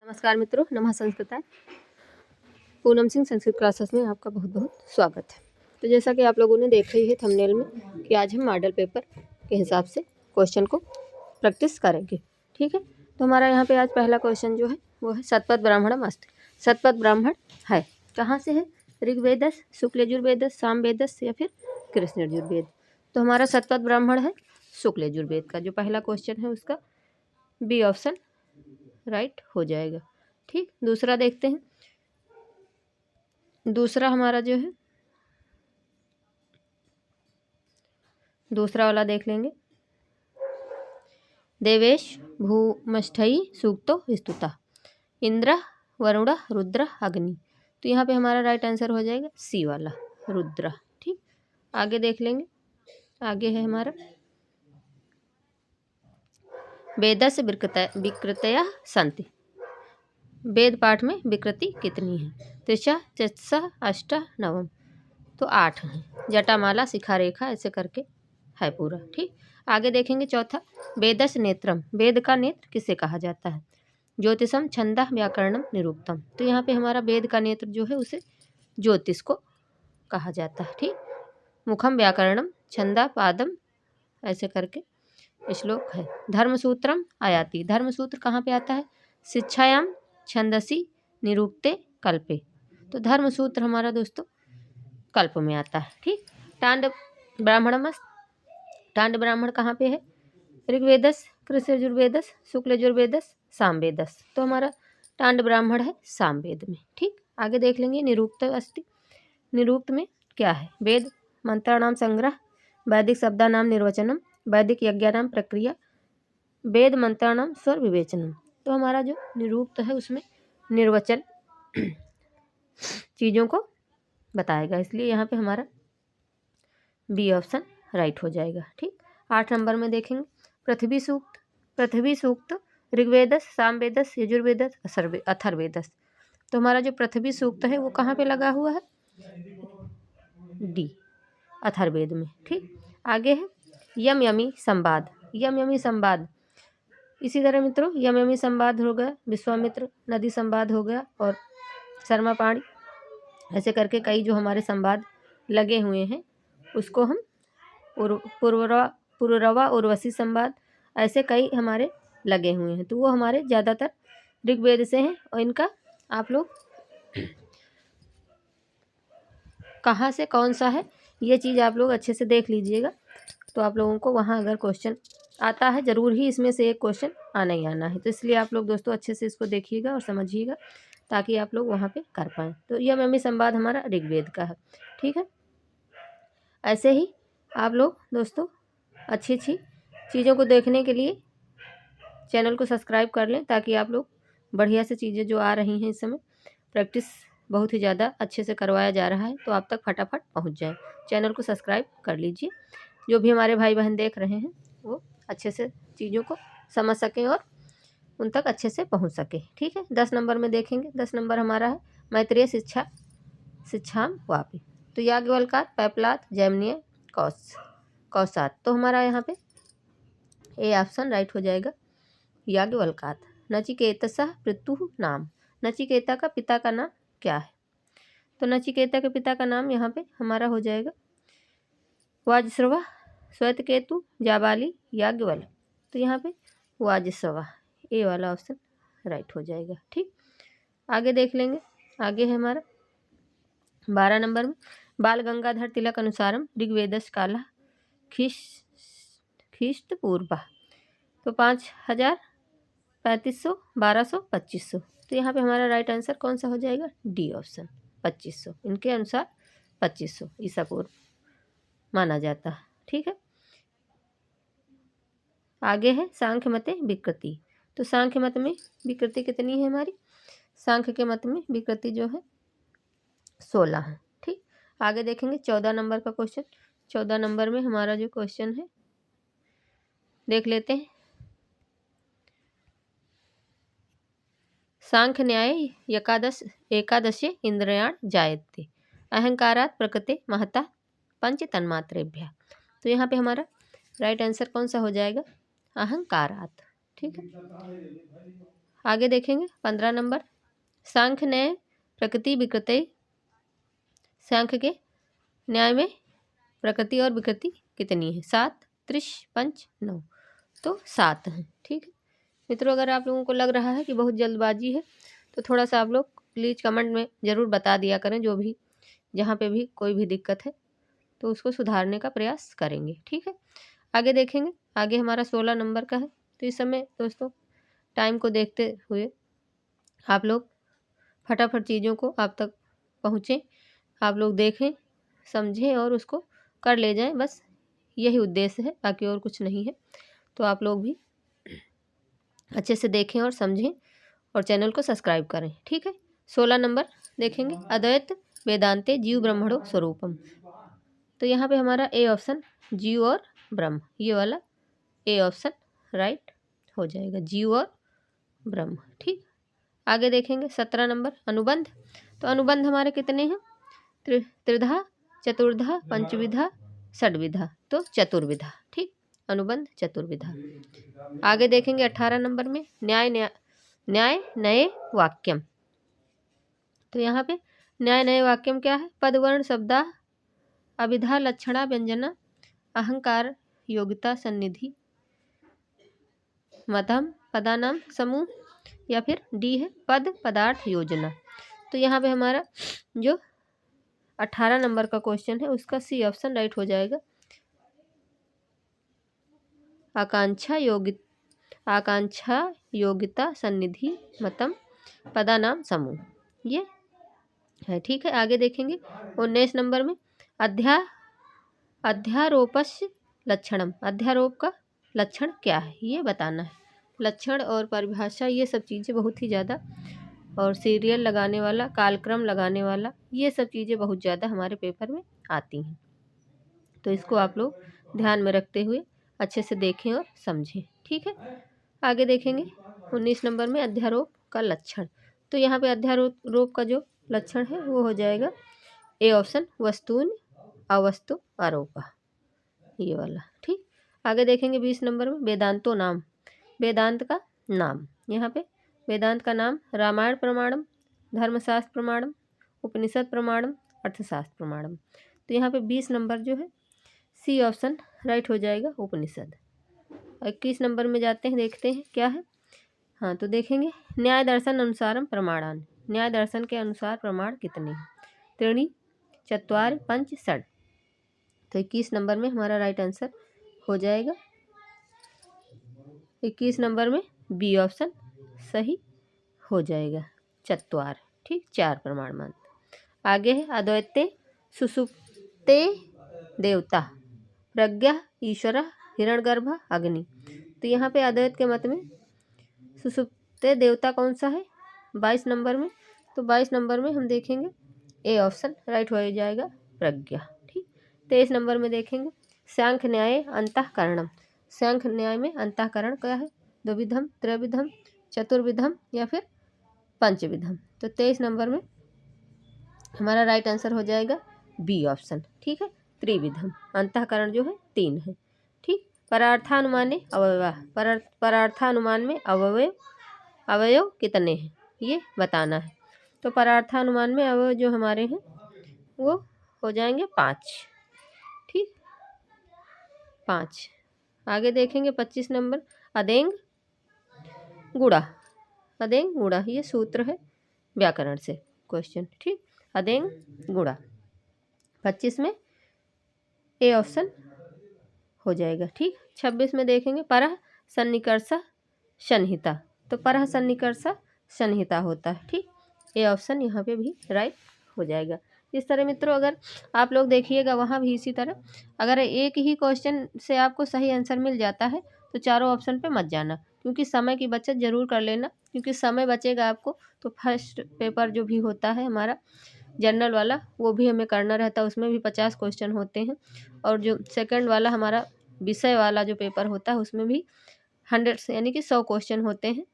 नमस्कार मित्रों, नमः संस्कृताय। पूनम सिंह संस्कृत क्लासेस में आपका बहुत बहुत स्वागत है। तो जैसा कि आप लोगों ने देखा ही है थंबनेल में कि आज हम मॉडल पेपर के हिसाब से क्वेश्चन को प्रैक्टिस करेंगे। ठीक है, तो हमारा यहाँ पे आज पहला क्वेश्चन जो है वो है सतपथ ब्राह्मणम अस्ति। सतपथ ब्राह्मण है कहाँ से है? ऋग्वेदस, शुक्ल यजुर्वेदस, सामवेदस या फिर कृष्ण यजुर्वेद। तो हमारा सतपथ ब्राह्मण है शुक्ल यजुर्वेद का। जो पहला क्वेश्चन है उसका बी ऑप्शन राइट हो जाएगा। ठीक, दूसरा देखते हैं। दूसरा हमारा जो है दूसरा वाला देख लेंगे। देवेश भूमष्ठई सूक्तो स्तुता इंद्र वरुण रुद्र अग्नि। तो यहाँ पे हमारा राइट आंसर हो जाएगा सी वाला रुद्र। ठीक, आगे देख लेंगे। आगे है हमारा वेदस्य विकृतया सन्ति। वेद पाठ में विकृति कितनी है? त्रिशा चतसा अष्टा नवम। तो 8 हैं। जटामाला शिखा रेखा ऐसे करके है पूरा। ठीक, आगे देखेंगे। चौथा वेदस नेत्रम। वेद का नेत्र किसे कहा जाता है? ज्योतिषम छंदा व्याकरणम निरुक्तम। तो यहाँ पे हमारा वेद का नेत्र जो है उसे ज्योतिष को कहा जाता है। ठीक, मुखम व्याकरणम छंदा पादम ऐसे करके श्लोक है। धर्मसूत्रम आयाति। धर्मसूत्र कहाँ पे आता है? शिक्षायाम छंदसी निरुक्ते कल्पे। तो धर्मसूत्र हमारा दोस्तों कल्प में आता है। ठीक, टांड ब्राह्मणमस्त। टांड ब्राह्मण कहाँ पे है? ऋग्वेदस, कृष्ण यजुर्वेदस, शुक्ल यजुर्वेदस, सामवेदस। तो हमारा टांड ब्राह्मण है सामवेद में। ठीक, आगे देख लेंगे। निरुक्त अस्ति। निरुक्त में क्या है? वेद मंत्राणाम संग्रह, वैदिक शब्दानाम निर्वचनम, वैदिक यज्ञानाम प्रक्रिया, वेद मंत्राणाम स्वर विवेचनम। तो हमारा जो निरुक्त है उसमें निर्वचन चीज़ों को बताएगा, इसलिए यहाँ पे हमारा बी ऑप्शन राइट हो जाएगा। ठीक, 8 नंबर में देखेंगे पृथ्वी सूक्त। पृथ्वी सूक्त ऋग्वेदस, सामवेदस, यजुर्वेदस, अथर्वेदस। तो हमारा जो पृथ्वी सूक्त है वो कहाँ पे लगा हुआ है? डी अथर्वेद में। ठीक, आगे है यम यमी संवाद। यम यमी संवाद इसी तरह मित्रों यम यमी संवाद हो गया, विश्वामित्र नदी संवाद हो गया और शर्मा पाणी ऐसे करके कई जो हमारे संवाद लगे हुए हैं उसको हम पुररवा उर्वशी संवाद ऐसे कई हमारे लगे हुए हैं। तो वो हमारे ज़्यादातर ऋग्वेद से हैं और इनका आप लोग कहाँ से कौन सा है ये चीज़ आप लोग अच्छे से देख लीजिएगा। तो आप लोगों को वहाँ अगर क्वेश्चन आता है ज़रूर ही इसमें से एक क्वेश्चन आना ही आना है। तो इसलिए आप लोग दोस्तों अच्छे से इसको देखिएगा और समझिएगा ताकि आप लोग वहाँ पे कर पाएँ। तो यह मम्मी संवाद हमारा ऋग्वेद का है। ठीक है, ऐसे ही आप लोग दोस्तों अच्छी अच्छी चीज़ों को देखने के लिए चैनल को सब्सक्राइब कर लें ताकि आप लोग बढ़िया से चीज़ें जो आ रही हैं इस समय प्रैक्टिस बहुत ही ज़्यादा अच्छे से करवाया जा रहा है तो आप तक फटाफट पहुंच जाए। चैनल को सब्सक्राइब कर लीजिए। जो भी हमारे भाई बहन देख रहे हैं वो अच्छे से चीज़ों को समझ सकें और उन तक अच्छे से पहुंच सके। ठीक है, 10 नंबर में देखेंगे। 10 नंबर हमारा है मैत्रेय शिक्षाम वापी। तो याज्ञवल्क्य, पैपलाद, जैमिनीय, कौसात। तो हमारा यहाँ पे ए ऑप्शन राइट हो जाएगा याज्ञवल्क्य। नचिकेतसः पितुः नाम। नचिकेता का पिता का नाम क्या है? तो नचिकेता के पिता का नाम यहाँ पे हमारा हो जाएगा वाजस्रवा, श्वेतकेतु, जाबाली, याज्ञवल्क्य। तो यहाँ पे वाजस्रवा ए वाला ऑप्शन राइट हो जाएगा। ठीक, आगे देख लेंगे। आगे है हमारा 12 नंबर में बाल गंगाधर तिलक अनुसारम ऋग्वेदस काला ख्रीष्ट पूर्वा। तो 5000, 3500, 1200, 2500। तो यहाँ पे हमारा राइट आंसर कौन सा हो जाएगा? D option 2500। इनके अनुसार 2500 ईसा पूर्व माना जाता है। ठीक है, आगे है सांख्य मते विकृति। तो सांख्य मत में विकृति कितनी है हमारी? सांख्य के मत में विकृति जो है 16 है। ठीक, आगे देखेंगे 14 नंबर का क्वेश्चन। 14 नंबर में हमारा जो क्वेश्चन है देख लेते हैं। सांख्य न्याय एकादश इंद्रियाण जायते अहंकारात प्रकृते महता पंच तन्मात्रेभ्यः। तो यहाँ पे हमारा राइट आंसर कौन सा हो जाएगा? अहंकारात। ठीक है, आगे देखेंगे 15 नंबर, सांख्य न्याय प्रकृति विकृति, सांख्य के न्याय में प्रकृति और विकृति कितनी है? 7, 30, 5, 9, तो 7 है। ठीक है मित्रों, अगर आप लोगों को लग रहा है कि बहुत जल्दबाजी है तो थोड़ा सा आप लोग प्लीज़ कमेंट में ज़रूर बता दिया करें, जो भी जहाँ पे भी कोई भी दिक्कत है तो उसको सुधारने का प्रयास करेंगे। ठीक है, आगे देखेंगे, आगे हमारा 16 नंबर का है। तो इस समय दोस्तों टाइम को देखते हुए आप लोग फटाफट चीज़ों को आप तक पहुँचें, आप लोग देखें, समझें और उसको कर ले जाएं, बस यही उद्देश्य है, बाकी और कुछ नहीं है। तो आप लोग भी अच्छे से देखें और समझें और चैनल को सब्सक्राइब करें। ठीक है, 16 नंबर देखेंगे, अद्वैत वेदांते जीव ब्रह्मणो स्वरूपम। तो यहाँ पे हमारा ए ऑप्शन जीव और ब्रह्म, ये वाला ए ऑप्शन राइट हो जाएगा, जीव और ब्रह्म। ठीक, आगे देखेंगे 17 नंबर, अनुबंध। तो अनुबंध हमारे कितने हैं? त्रिधा, चतुर्धा, पंचविधा, षड्विधा, तो चतुर्विधा। ठीक, अनुबंध चतुर्विधा। आगे देखेंगे 18 नंबर में न्याय नए वाक्यम। तो यहाँ पे न्याय नए वाक्यम क्या है? पद वर्ण शब्दा अभिधा लक्षणा व्यंजना अहंकार योग्यता सन्निधि मध्यम पदानाम समूह, या फिर डी है पद पदार्थ योजना। तो यहाँ पे हमारा जो 18 नंबर का क्वेश्चन है उसका सी ऑप्शन राइट हो जाएगा, आकांक्षा योग्यता सन्निधि मतम पदानाम समूह, ये है। ठीक है, आगे देखेंगे 19 नंबर में अध्यारोपस्य लक्षणम। अध्यारोप का लक्षण क्या है ये बताना है। लक्षण और परिभाषा ये सब चीज़ें बहुत ही ज़्यादा, और सीरियल लगाने वाला, कालक्रम लगाने वाला, ये सब चीज़ें बहुत ज़्यादा हमारे पेपर में आती हैं। तो इसको आप लोग ध्यान में रखते हुए अच्छे से देखें और समझें। ठीक है, आगे देखेंगे 19 नंबर में अध्यारोप का लक्षण। तो यहाँ पे अध्यारोप का जो लक्षण है वो हो जाएगा ए ऑप्शन वस्तुन अवस्तु आरोपा, ये वाला। ठीक, आगे देखेंगे 20 नंबर में वेदांतो नाम। वेदांत का नाम, यहाँ पे वेदांत का नाम रामायण प्रमाणम, धर्मशास्त्र प्रमाणम, उपनिषद प्रमाणम, अर्थशास्त्र प्रमाणम। तो यहाँ पे 20 नंबर जो है सी ऑप्शन राइट हो जाएगा, उपनिषद। 21 नंबर में जाते हैं, देखते हैं क्या है। हाँ, तो देखेंगे न्याय दर्शन अनुसारम प्रमाणान। न्याय दर्शन के अनुसार प्रमाण कितने हैं? 3, 4, 5, 6। तो 21 नंबर में हमारा राइट आंसर हो जाएगा 21 नंबर में बी ऑप्शन सही हो जाएगा, 4। ठीक, 4 प्रमाण मानते। आगे है अद्वैते सुसुप्ते देवता प्रज्ञा ईश्वर हिरण्यगर्भ अग्नि। तो यहाँ पे अद्वैत के मत में सुसुप्ते देवता कौन सा है? 22 नंबर में। तो 22 नंबर में हम देखेंगे ए ऑप्शन राइट हो जाएगा, प्रज्ञा। ठीक, 23 नंबर में देखेंगे सांख्य न्याय अंतःकरणम। सांख्य न्याय में अंतःकरण क्या है? द्विविधम, त्रैविधम, चतुर्विधम, या फिर पंचविधम। तो 23 नंबर में हमारा राइट आंसर हो जाएगा बी ऑप्शन। ठीक है, त्रिविधम। अंतःकरण जो है 3 है। ठीक, परार्थानुमाने अवयव, परार्थानुमान में अवयव कितने हैं ये बताना है। तो परार्थानुमान में अवयव जो हमारे हैं वो हो जाएंगे 5। ठीक, 5। आगे देखेंगे 25 नंबर अदेंग गुड़ा। अदेंग गुड़ा ये सूत्र है व्याकरण से क्वेश्चन। ठीक, अदेंग गुड़ा 25 में ए ऑप्शन हो जाएगा। ठीक, 26 में देखेंगे परह सन्निकर्ष संहिता। तो परह सन्निकर्ष संहिता होता है। ठीक, ए ऑप्शन यहाँ पे भी राइट हो जाएगा। इस तरह मित्रों अगर आप लोग देखिएगा वहाँ भी इसी तरह, अगर एक ही क्वेश्चन से आपको सही आंसर मिल जाता है तो चारों ऑप्शन पे मत जाना, क्योंकि समय की बचत ज़रूर कर लेना, क्योंकि समय बचेगा आपको तो फर्स्ट पेपर जो भी होता है हमारा जनरल वाला वो भी हमें करना रहता है, उसमें भी 50 क्वेश्चन होते हैं। और जो सेकंड वाला हमारा विषय वाला जो पेपर होता है उसमें भी 100 यानी कि 100 क्वेश्चन होते हैं।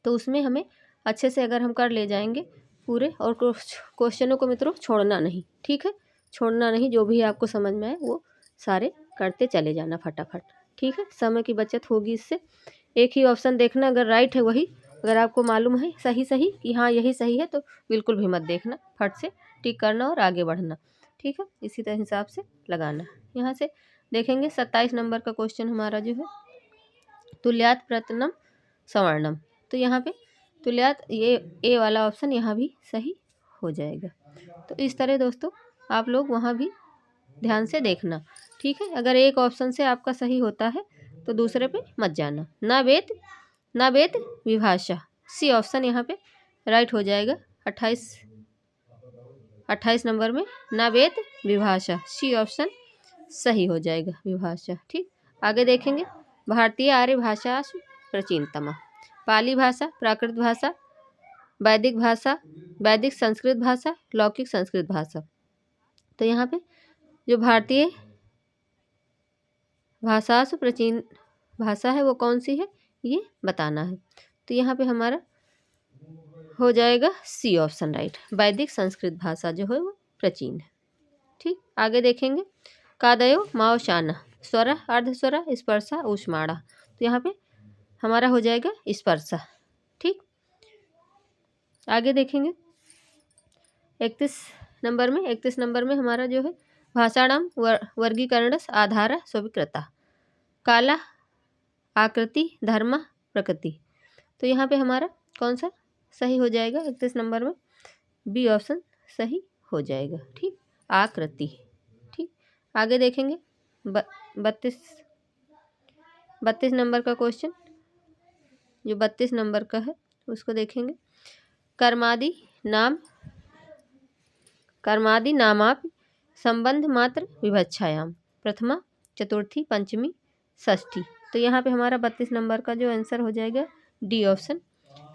तो उसमें हमें अच्छे से अगर हम कर ले जाएंगे पूरे, और क्वेश्चनों को मित्रों छोड़ना नहीं। ठीक है, छोड़ना नहीं, जो भी आपको समझ में आए वो सारे करते चले जाना फटाफट। ठीक है, समय की बचत होगी इससे। एक ही ऑप्शन देखना, अगर राइट है वही अगर आपको मालूम है सही सही कि हाँ यही सही है तो बिल्कुल भी मत देखना, फट से टिक करना और आगे बढ़ना। ठीक है, इसी तरह हिसाब से लगाना। यहाँ से देखेंगे 27 नंबर का क्वेश्चन हमारा जो है तुल्यात प्रतनम सवर्णम। तो यहाँ पे तुल्यात ये ए वाला ऑप्शन यहाँ भी सही हो जाएगा। तो इस तरह दोस्तों आप लोग वहाँ भी ध्यान से देखना। ठीक है, अगर एक ऑप्शन से आपका सही होता है तो दूसरे पे मत जाना। ना वेद विभाषा, सी ऑप्शन यहाँ पे राइट हो जाएगा। 28 नंबर में ना वेद विभाषा, सी ऑप्शन सही हो जाएगा, विभाषा। ठीक, आगे देखेंगे भारतीय आर्य भाषा प्राचीनतमा, पाली भाषा, प्राकृत भाषा, वैदिक भाषा, वैदिक संस्कृत भाषा, लौकिक संस्कृत भाषा। तो यहाँ पे जो भारतीय भाषा से प्राचीन भाषा है वो कौन सी है ये बताना है। तो यहाँ पे हमारा हो जाएगा सी ऑप्शन राइट, वैदिक संस्कृत भाषा जो है वो प्राचीन है। ठीक, आगे देखेंगे कादयो माओशाना, स्वरा अर्धस्वरा स्पर्शा ऊष्माणा। तो यहाँ पे हमारा हो जाएगा स्पर्शा। ठीक, आगे देखेंगे 31 नंबर में हमारा जो है भाषाणाम वर्गीकरण आधार स्वीकृता, काला आकृति धर्म प्रकृति। तो यहाँ पे हमारा कौन सा सही हो जाएगा 31 नंबर में, बी ऑप्शन सही हो जाएगा। ठीक, आकृति। ठीक, आगे देखेंगे 32 नंबर का क्वेश्चन, जो 32 नंबर का है उसको देखेंगे कर्मादि नामापि संबंध मात्र विवक्षायाम, प्रथमा चतुर्थी पंचमी षष्ठी। तो यहाँ पे हमारा 32 नंबर का जो आंसर हो जाएगा डी ऑप्शन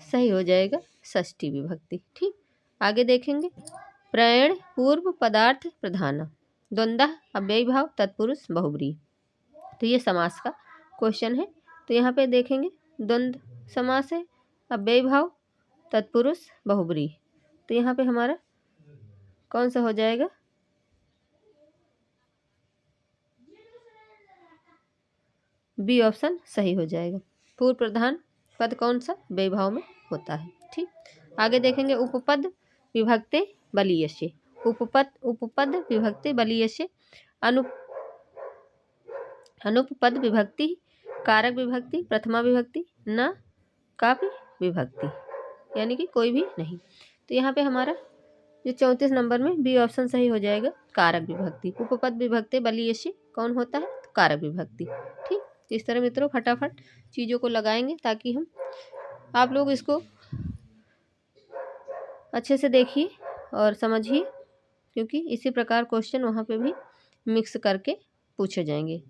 सही हो जाएगा, षष्ठी विभक्ति। ठीक, आगे देखेंगे प्रयण पूर्व पदार्थ प्रधान, द्वंद्व अव्ययी भाव तत्पुरुष बहुब्रीहि। तो ये समास का क्वेश्चन है। तो यहाँ पे देखेंगे द्वंद्व समास है, अव्ययी भाव तत्पुरुष बहुब्रीहि। तो यहाँ पे हमारा कौन सा हो जाएगा, बी ऑप्शन सही हो जाएगा। पूर्व प्रधान पद कौन सा व्ययभाव में होता है। ठीक, आगे देखेंगे उपपद विभक्ते बलीयस्य, उपपद विभक्ति बलीयस्य, अनुपपद विभक्ति, कारक विभक्ति, प्रथमा विभक्ति, न कापि विभक्ति, यानी कि कोई भी नहीं। तो यहाँ पे हमारा जो 34 नंबर में बी ऑप्शन सही हो जाएगा, कारक विभक्ति। उपपद विभक्ति बलीयस्य कौन होता है, तो कारक विभक्ति। ठीक, इस तरह मित्रों फटाफट चीज़ों को लगाएंगे ताकि हम आप लोग इसको अच्छे से देखिए और समझिए, क्योंकि इसी प्रकार क्वेश्चन वहाँ पे भी मिक्स करके पूछे जाएंगे।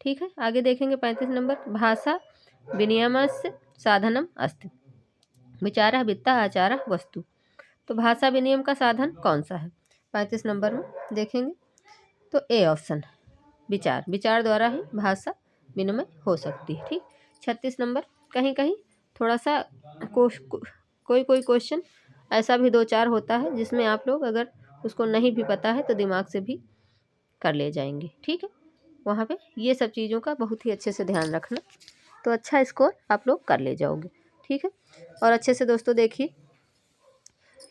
ठीक है, आगे देखेंगे 35 नंबर भाषा विनिमयस्य साधनम अस्ति, विचारः वित्ता आचारः वस्तु। तो भाषा विनिमय का साधन कौन सा है 35 नंबर में देखेंगे तो ए ऑप्शन विचार द्वारा ही भाषा विनिमय हो सकती है। ठीक, 36 नंबर कहीं कहीं थोड़ा सा कोई क्वेश्चन ऐसा भी 2-4 होता है जिसमें आप लोग अगर उसको नहीं भी पता है तो दिमाग से भी कर ले जाएंगे। ठीक है, वहाँ पे ये सब चीज़ों का बहुत ही अच्छे से ध्यान रखना, तो अच्छा स्कोर आप लोग कर ले जाओगे। ठीक है, और अच्छे से दोस्तों देखिए,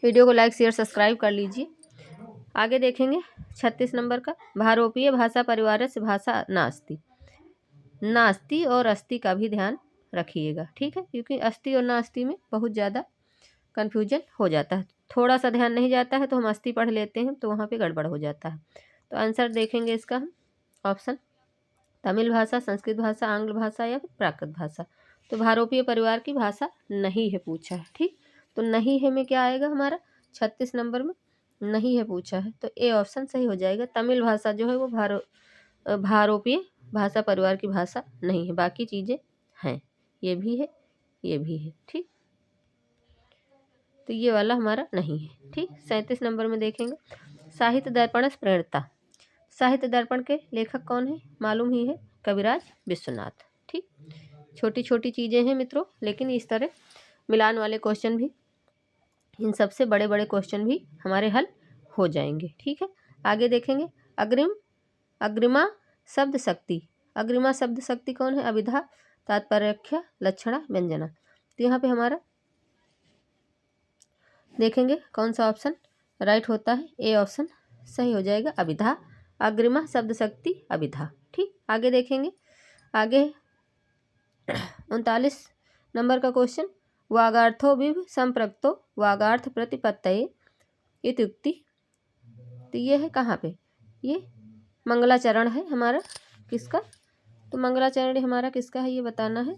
वीडियो को लाइक शेयर सब्सक्राइब कर लीजिए। आगे देखेंगे 36 नंबर का भारोपीय भाषा परिवार से भाषा नास्ति और अस्थि का भी ध्यान रखिएगा। ठीक है, क्योंकि अस्थि और नास्ति में बहुत ज़्यादा कन्फ्यूजन हो जाता है, थोड़ा सा ध्यान नहीं जाता है तो हम अस्थि पढ़ लेते हैं तो वहाँ पे गड़बड़ हो जाता है। तो आंसर देखेंगे इसका हम ऑप्शन तमिल भाषा, संस्कृत भाषा, आंग्ल भाषा या फिर प्राकृत भाषा। तो भारोपीय परिवार की भाषा नहीं है पूछा है। ठीक, तो नहीं है में क्या आएगा हमारा 36 नंबर में नहीं है पूछा है, तो ए ऑप्शन सही हो जाएगा। तमिल भाषा जो है वो भारोपीय भाषा परिवार की भाषा नहीं है, बाकी चीज़ें हैं, ये भी है ये भी है। ठीक, तो ये वाला हमारा नहीं है। ठीक, 37 नंबर में देखेंगे साहित्य दर्पण प्रेरणता, साहित्य दर्पण के लेखक कौन है मालूम ही है, कविराज विश्वनाथ। ठीक, छोटी छोटी चीज़ें हैं मित्रों, लेकिन इस तरह मिलान वाले क्वेश्चन भी, इन सबसे बड़े बड़े क्वेश्चन भी हमारे हल हो जाएंगे। ठीक है, आगे देखेंगे अग्रिमा शब्द शक्ति, अग्रिमा शब्द शक्ति कौन है, अभिधा तात्पर्य लक्षणा व्यंजना। तो यहाँ पे हमारा देखेंगे कौन सा ऑप्शन राइट होता है। ए ऑप्शन सही हो जाएगा। अभिधा, अग्रिमा, शब्द शक्ति, अभिधा। ठीक, आगे देखेंगे। आगे 39 नंबर का क्वेश्चन, वागार्थो विव संप्रक्तो वागार्थ प्रतिपत्तये इत्युक्ति। तो ये है कहाँ पे, ये मंगलाचरण है हमारा किसका, तो मंगलाचरण हमारा किसका है ये बताना है।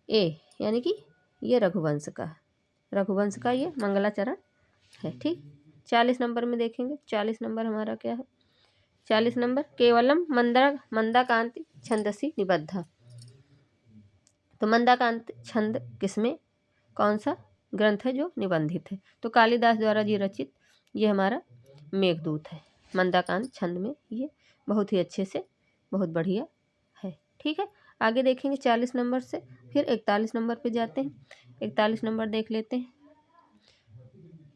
ए यानी कि ये रघुवंश का, रघुवंश का ये मंगलाचरण है। ठीक, 40 नंबर में देखेंगे। 40 नंबर हमारा क्या है, 40 नंबर, केवलम मंदाकांति छंदसी निबद्ध। तो मंदाकांत छंद किसमें, कौन सा ग्रंथ है जो निबंधित है, तो कालिदास द्वारा जी रचित ये हमारा मेघदूत है। मंदाकांत छंद में ये बहुत ही अच्छे से, बहुत बढ़िया है। ठीक है, आगे देखेंगे 40 नंबर से फिर 41 नंबर पे जाते हैं। 41 नंबर देख लेते हैं।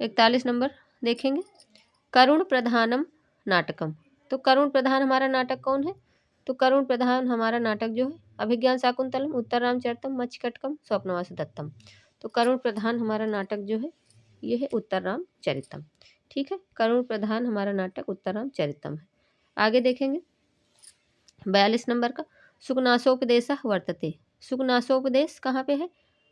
41 नंबर देखेंगे, करुण प्रधानम नाटकम। तो करुण प्रधान हमारा नाटक कौन है, तो करुण प्रधान हमारा नाटक जो है अभिज्ञान शाकुंतलम, उत्तर रामचरितम, मत्स्यकटकम, स्वप्नवास दत्तम। तो करुण प्रधान हमारा नाटक जो है ये है उत्तर रामचरितम। ठीक है, करुण प्रधान हमारा नाटक उत्तर रामचरितम है। आगे देखेंगे 42 नंबर का, सुकनासोपदेश वर्तते। सुकनासोपदेश कहाँ पे है,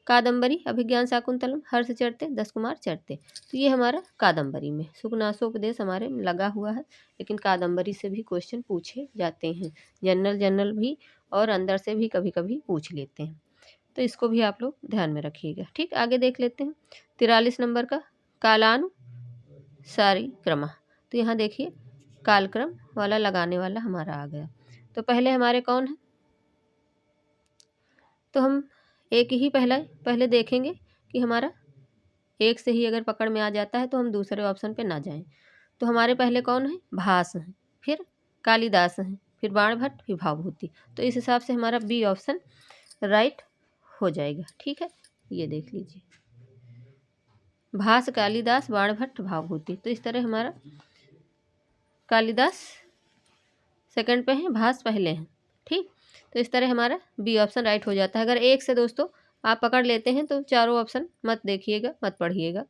कादम्बरी, अभिज्ञान शाकुंतलम, हर्ष चरते, 10 कुमार चरते। तो ये हमारा कादम्बरी में सुकनासोपदेश हमारे में लगा हुआ है, लेकिन कादम्बरी से भी क्वेश्चन पूछे जाते हैं, जनरल भी और अंदर से भी कभी कभी पूछ लेते हैं, तो इसको भी आप लोग ध्यान में रखिएगा। ठीक, आगे देख लेते हैं 43 नंबर का, कालानुसारी क्रम। तो यहाँ देखिए कालक्रम वाला लगाने वाला हमारा आ गया। तो पहले हमारे कौन है, तो हम एक ही पहले देखेंगे कि हमारा एक से ही अगर पकड़ में आ जाता है तो हम दूसरे ऑप्शन पे ना जाएं। तो हमारे पहले कौन है, भास हैं, फिर कालिदास हैं, फिर बाणभट्ट, फिर भावभूति। तो इस हिसाब से हमारा बी ऑप्शन राइट हो जाएगा। ठीक है, ये देख लीजिए, भास, कालिदास, बाणभट्ट, भावभूति। तो इस तरह हमारा कालिदास सेकंड पे है, भास पहले हैं। ठीक, तो इस तरह हमारा बी ऑप्शन राइट हो जाता है। अगर एक से दोस्तों आप पकड़ लेते हैं तो चारों ऑप्शन मत देखिएगा, मत पढ़िएगा,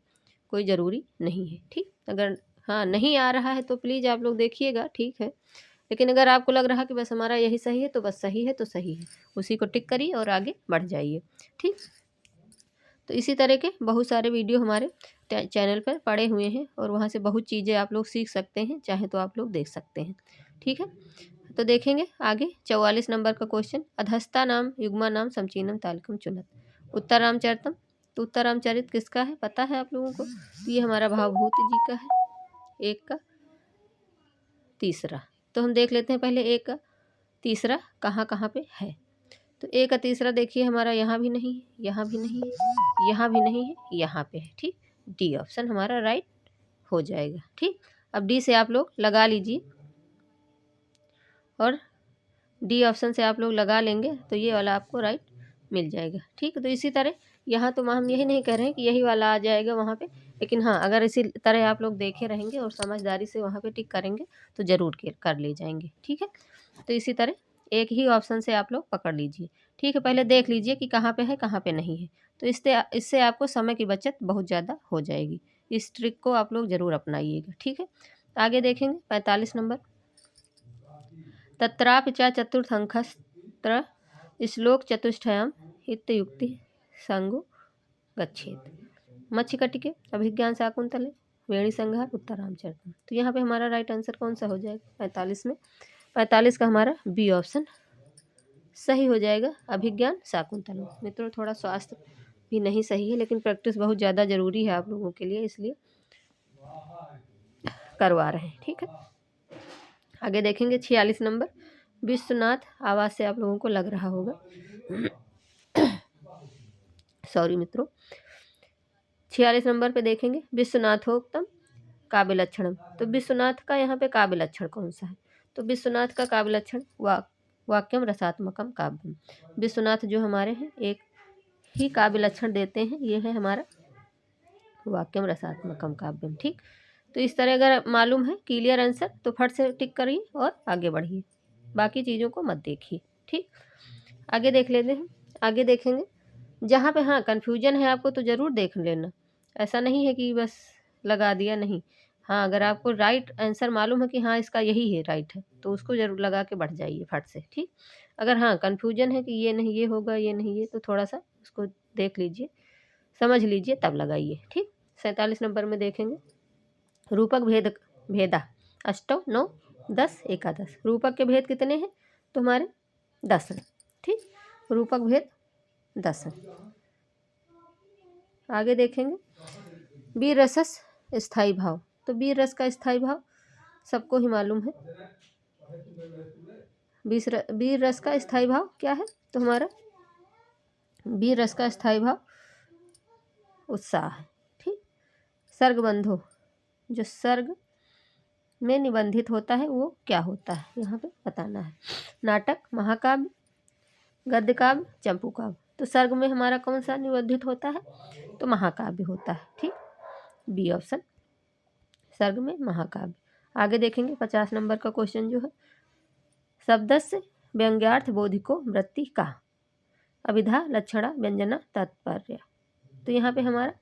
कोई ज़रूरी नहीं है। ठीक, अगर हाँ नहीं आ रहा है तो प्लीज़ आप लोग देखिएगा, ठीक है। लेकिन अगर आपको लग रहा कि बस हमारा यही सही है तो बस सही है तो सही है, उसी को टिक करिए और आगे बढ़ जाइए। ठीक, तो इसी तरह के बहुत सारे वीडियो हमारे चैनल पर पड़े हुए हैं और वहाँ से बहुत चीज़ें आप लोग सीख सकते हैं, चाहे तो आप लोग देख सकते हैं। ठीक है, तो देखेंगे आगे 44 नंबर का क्वेश्चन, अधस्ता नाम युग्मा नाम समचीनम तालकम चुनत। उत्तर रामचरितम। तो उत्तर रामचरित किसका है पता है आप लोगों को, तो ये हमारा भावभूति जी का है। एक का तीसरा, तो हम देख लेते हैं पहले एक का तीसरा कहाँ कहाँ पे है। तो एक का तीसरा देखिए हमारा यहाँ भी नहीं है, यहाँ भी नहीं है, यहाँ भी नहीं है, यहाँ पे है। ठीक, डी ऑप्शन हमारा राइट हो जाएगा। ठीक, अब डी से आप लोग लगा लीजिए और डी ऑप्शन से आप लोग लगा लेंगे तो ये वाला आपको राइट मिल जाएगा। ठीक, तो इसी तरह यहाँ तो हम यही नहीं कह रहे हैं कि यही वाला आ जाएगा वहाँ पे, लेकिन हाँ अगर इसी तरह आप लोग देखे रहेंगे और समझदारी से वहाँ पे टिक करेंगे तो ज़रूर कर ले जाएंगे। ठीक है, तो इसी तरह एक ही ऑप्शन से आप लोग पकड़ लीजिए। ठीक है, पहले देख लीजिए कि कहाँ पे है कहाँ पे नहीं है, तो इससे आपको समय की बचत बहुत ज़्यादा हो जाएगी। इस ट्रिक को आप लोग ज़रूर अपनाइएगा। ठीक है, आगे देखेंगे 45 नंबर, तत्रापि च चतुर्थंखस्त्र श्लोक चतुष्टयम इत्युक्ति संगो गच्छेत। मत्स्यकटिके, अभिज्ञान शाकुंतले, वेणी संहार, उत्तर रामचरितम। तो यहाँ पे हमारा राइट आंसर कौन सा हो जाएगा 45 में, 45 का हमारा बी ऑप्शन सही हो जाएगा, अभिज्ञान शाकुंतलम। मित्रों थोड़ा स्वास्थ्य भी नहीं सही है, लेकिन प्रैक्टिस बहुत ज़्यादा ज़रूरी है आप लोगों के लिए, इसलिए करवा रहे हैं। ठीक है, आगे देखेंगे 46 नंबर, विश्वनाथ, आवाज़ से आप लोगों को लग रहा होगा सॉरी मित्रों। 46 नंबर पे देखेंगे विश्वनाथोक्तम काव्य लक्षणम। तो विश्वनाथ का यहाँ पे काव्य लक्षण कौन सा है, तो विश्वनाथ का काव्य लक्षण वाक्यम रसात्मकम काव्यम। विश्वनाथ जो हमारे हैं एक ही काव्य लक्षण देते हैं, ये है हमारा वाक्यम रसात्मकम काव्यम। ठीक, तो इस तरह अगर मालूम है क्लियर आंसर तो फट से टिक करिए और आगे बढ़िए, बाकी चीज़ों को मत देखिए। ठीक, आगे देख लेते हैं। आगे देखेंगे जहाँ पे हाँ कन्फ्यूजन है आपको तो ज़रूर देख लेना, ऐसा नहीं है कि बस लगा दिया, नहीं। हाँ, अगर आपको राइट आंसर मालूम है कि हाँ इसका यही है राइट है, तो उसको ज़रूर लगा के बढ़ जाइए फट से, ठीक। अगर हाँ कन्फ्यूजन है कि ये नहीं ये होगा, ये नहीं ये, तो थोड़ा-सा उसको देख लीजिए, समझ लीजिए तब लगाइए, ठीक। 47 नंबर में देखेंगे, रूपक भेद भेदा अष्टौ नौ 10 एकादश। रूपक के भेद कितने हैं? तो हमारे 10 हैं, ठीक। रूपक भेद 10 हैं। आगे देखेंगे, वीर रसस स्थाई भाव। तो वीर रस का स्थाई भाव सबको ही मालूम है। वीर रस का स्थाई भाव क्या है? तो हमारा वीर रस का स्थाई भाव उत्साह है, ठीक। सर्ग बंधो, जो सर्ग में निबंधित होता है वो क्या होता है, यहाँ पे बताना है। नाटक, महाकाव्य, गद्य काव्य, चंपू काव्य। तो सर्ग में हमारा कौन सा निबंधित होता है? तो महाकाव्य होता है, ठीक। बी ऑप्शन, सर्ग में महाकाव्य। आगे देखेंगे 50 नंबर का क्वेश्चन जो है, शब्दस्य व्यंग्यार्थ बोधिको वृत्ति का, अभिधा लक्षणा व्यंजना तात्पर्य। तो यहाँ पे हमारा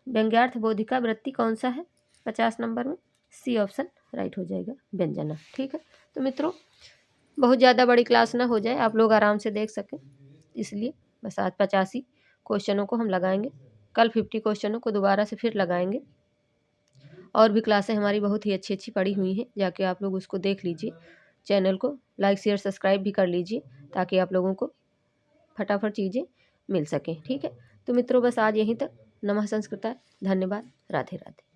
व्यंग्यार्थ बोधिका वृत्ति कौन सा है 50 नंबर में? सी ऑप्शन राइट हो जाएगा, व्यंजना, ठीक है। तो मित्रों बहुत ज़्यादा बड़ी क्लास ना हो जाए, आप लोग आराम से देख सकें, इसलिए बस आज 85 क्वेश्चनों को हम लगाएंगे, कल 50 क्वेश्चनों को दोबारा से फिर लगाएंगे। और भी क्लासें हमारी बहुत ही अच्छी अच्छी पड़ी हुई हैं, जाके आप लोग उसको देख लीजिए। चैनल को लाइक शेयर सब्सक्राइब भी कर लीजिए, ताकि आप लोगों को फटाफट चीज़ें मिल सकें, ठीक है। तो मित्रों बस आज यहीं तक। नमः संस्कृताय, धन्यवाद, राधे राधे।